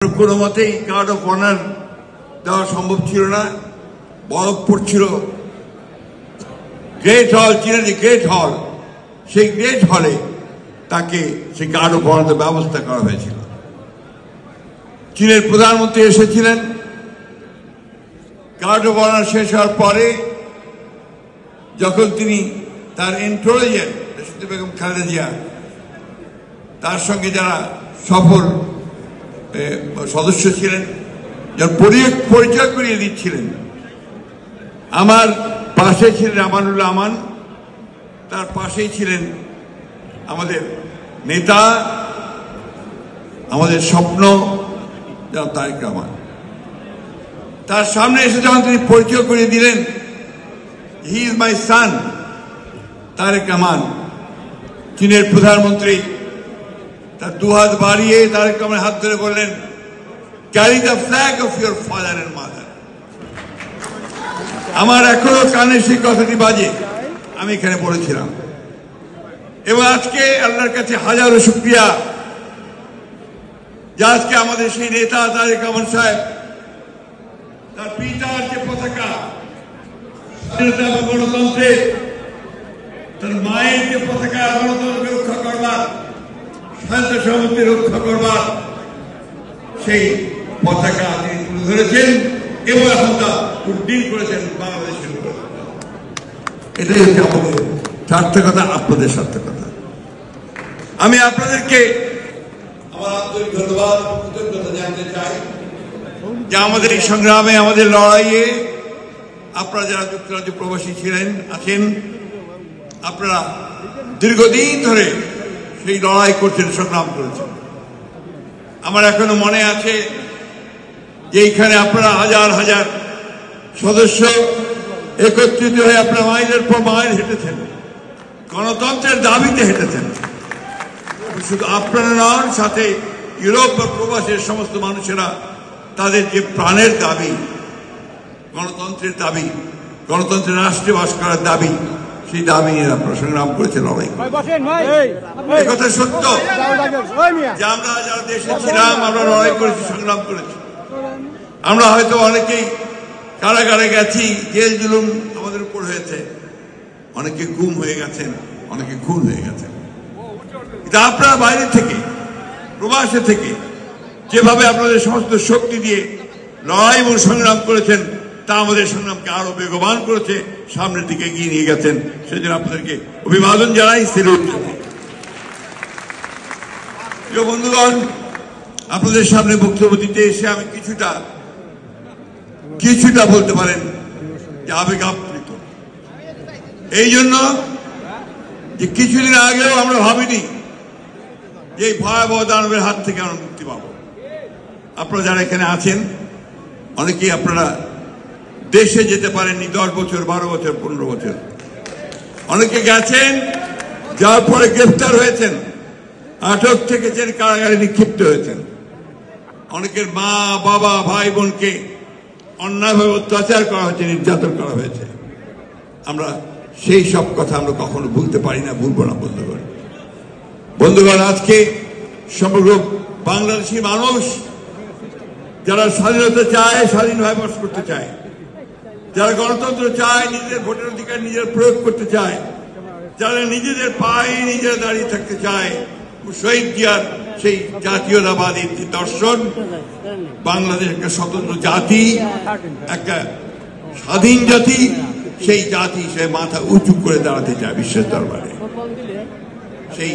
কোনো মতেই guard of honour দেওয়া সম্ভব ছিল না। বরফ পড়ছিল। গ্রেট হল, চীনের যে গ্রেট হল, সেই গ্রেট হলে তাকে সেই গার্ড অফ অনার ব্যবস্থা করা হয়েছিল। চীনের প্রধানমন্ত্রী এসেছিলেন। গার্ড অফ অনার শেষ হওয়ার পরে যখন তিনি তার এন্টোলজার বেগম খালেদা জিয়া তার সঙ্গে যারা সফল সদস্য ছিলেন, যার পরিচয় করিয়ে দিচ্ছিলেন, আমার পাশে ছিলেন আমানুল্লাহ আমান, তার পাশেই ছিলেন আমাদের নেতা, আমাদের স্বপ্ন জনাব তারেক রহমান। তার সামনে এসে যখন তিনি পরিচয় করিয়ে দিলেন, হি ইজ মাই সান তারেক রহমান, চীনের প্রধানমন্ত্রী তার দুহাত বাড়িয়ে তারেক রহমানের হাত ধরে বললেন, carry the flag of your father and mother. আমার এখনো কানে সেই কথাটি বাজে, আমি এখানে পড়েছিলাম। এবং আজকে আল্লাহর কাছে হাজারো শুকরিয়া যে আজকে আমাদের সেই নেতা তারেক রহমান সাহেব তার পিতার যে পতাকা স্বাধীনতা এবং গণতন্ত্রের, তার মায়ের যে পতাকা গণতন্ত্রকে রক্ষা করবার, শান্তি সহমতি রক্ষা করবার সেই পতাকা তিনি তুলে ধরেছেন এবং এখন তা উড্ডীন করেছেন বাংলাদেশের উপর। এটাই হচ্ছে আমাদের সার্থকতা, আপনাদের সার্থকতা। আমি আপনাদেরকে আমার আন্তরিক ধন্যবাদ, কৃতজ্ঞতা জানাতে চাই যে আমাদের এই সংগ্রামে, আমাদের লড়াইয়ে আপনারা যারা যুক্তরাজ্য প্রবাসী ছিলেন, আছেন, আপনারা দীর্ঘদিন ধরে সেই লড়াই করছেন, সংগ্রাম করেছেন। আমার এখনো মনে আছে যে এইখানে আপনারা হাজার হাজার সদস্য একত্রিত হয়ে আপনারা মাইলের পর মাইল হেঁটেছেন, গণতন্ত্রের দাবিতে হেঁটেছেন। শুধু আপনারা নন, সাথে ইউরোপ বা প্রবাসের সমস্ত মানুষেরা তাদের যে প্রাণের দাবি, গণতন্ত্রের দাবি, গণতন্ত্রের রাষ্ট্রে বাস করার দাবি, সেই দাবি নিয়ে আপনারা সংগ্রাম করেছে, লড়াই। এই কথা সত্য যে আমরা যারা দেশে ছিলাম, আমরা লড়াই করেছি, সংগ্রাম করেছি। আমরা হয়তো অনেকেই কারাগারে গেছি, জেল জুলুম আমাদের উপর হয়েছে, অনেকে গুম হয়ে গেছেন, অনেকে খুন হয়ে গেছেন। কিন্তু আপনারা বাইরে থেকে, প্রবাসে থেকে যেভাবে আপনাদের সমস্ত শক্তি দিয়ে লড়াই এবং সংগ্রাম করেছেন, তা আমাদের সংগ্রামকে আরো বেগবান করেছে, সামনের দিকে এগিয়ে নিয়ে গেছেন। সেজন্য আপনাদেরকে অভিবাদন জানাই, সেলুট। প্রিয় বন্ধুগণ, আপনাদের সামনে বক্তব্য দিতে এসে আমি কিছুটা বলতে পারেন যে আবেগ আপ্লুত। এই জন্য যে কিছুদিন আগেও আমরা ভাবিনি যে এই ভয়াবহ দানবের হাত থেকে আমরা মুক্তি পাব। আপনারা যারা এখানে আছেন, অনেকেই আপনারা দেশে যেতে পারেননি 10 বছর, 12 বছর, 15 বছর। অনেকে গেছেন, যার পরে গ্রেফতার হয়েছেন, আটক থেকেছেন, কারাগারে নিক্ষিপ্ত হয়েছেন। অনেকের মা, বাবা, ভাই বোনকে অন্যায়ভাবে অত্যাচার করা হয়েছে, নির্যাতন করা হয়েছে। আমরা সেই সব কথা আমরা কখনো ভুলতে পারি না, ভুলবো না। বন্ধুগণ, আজকে সমগ্র বাংলাদেশি মানুষ যারা স্বাধীনতা চায়, স্বাধীনভাবে বাস করতে চায়, যারা গণতন্ত্র চায়, নিজেদের ভোটের অধিকার নিজের প্রয়োগ করতে চায়, যারা নিজেদের পায়ে নিজেরা দাঁড়িয়ে থাকতে চায়, শহীদ জিয়ার সেই জাতীয়তাবাদী দর্শন, বাংলাদেশ একটা স্বতন্ত্র জাতি, একটা স্বাধীন জাতি, সেই জাতি সে মাথা উঁচু করে দাঁড়াতে চায় বিশ্বের দরবারে। সেই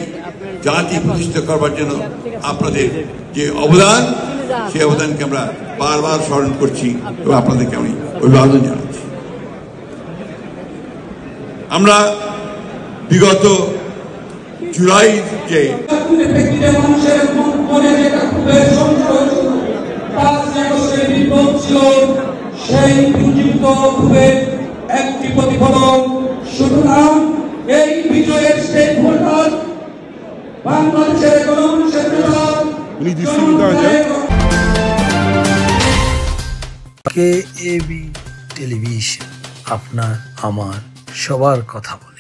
জাতি প্রতিষ্ঠা করবার জন্য আপনাদের যে অবদান, সেই অবদানকে আমরা বারবার স্মরণ করছি এবং আপনাদেরকে আমি অভিবাদন জানাচ্ছি। আমরা বিগত জুলাই যে সেই একটি প্রতিফলন। সুতরাং এই বিজয়ের সেই ভোটার বাংলাদেশের গণমানুষের KAB টেলিভিশন, আপনার আমার সবার কথা বলে।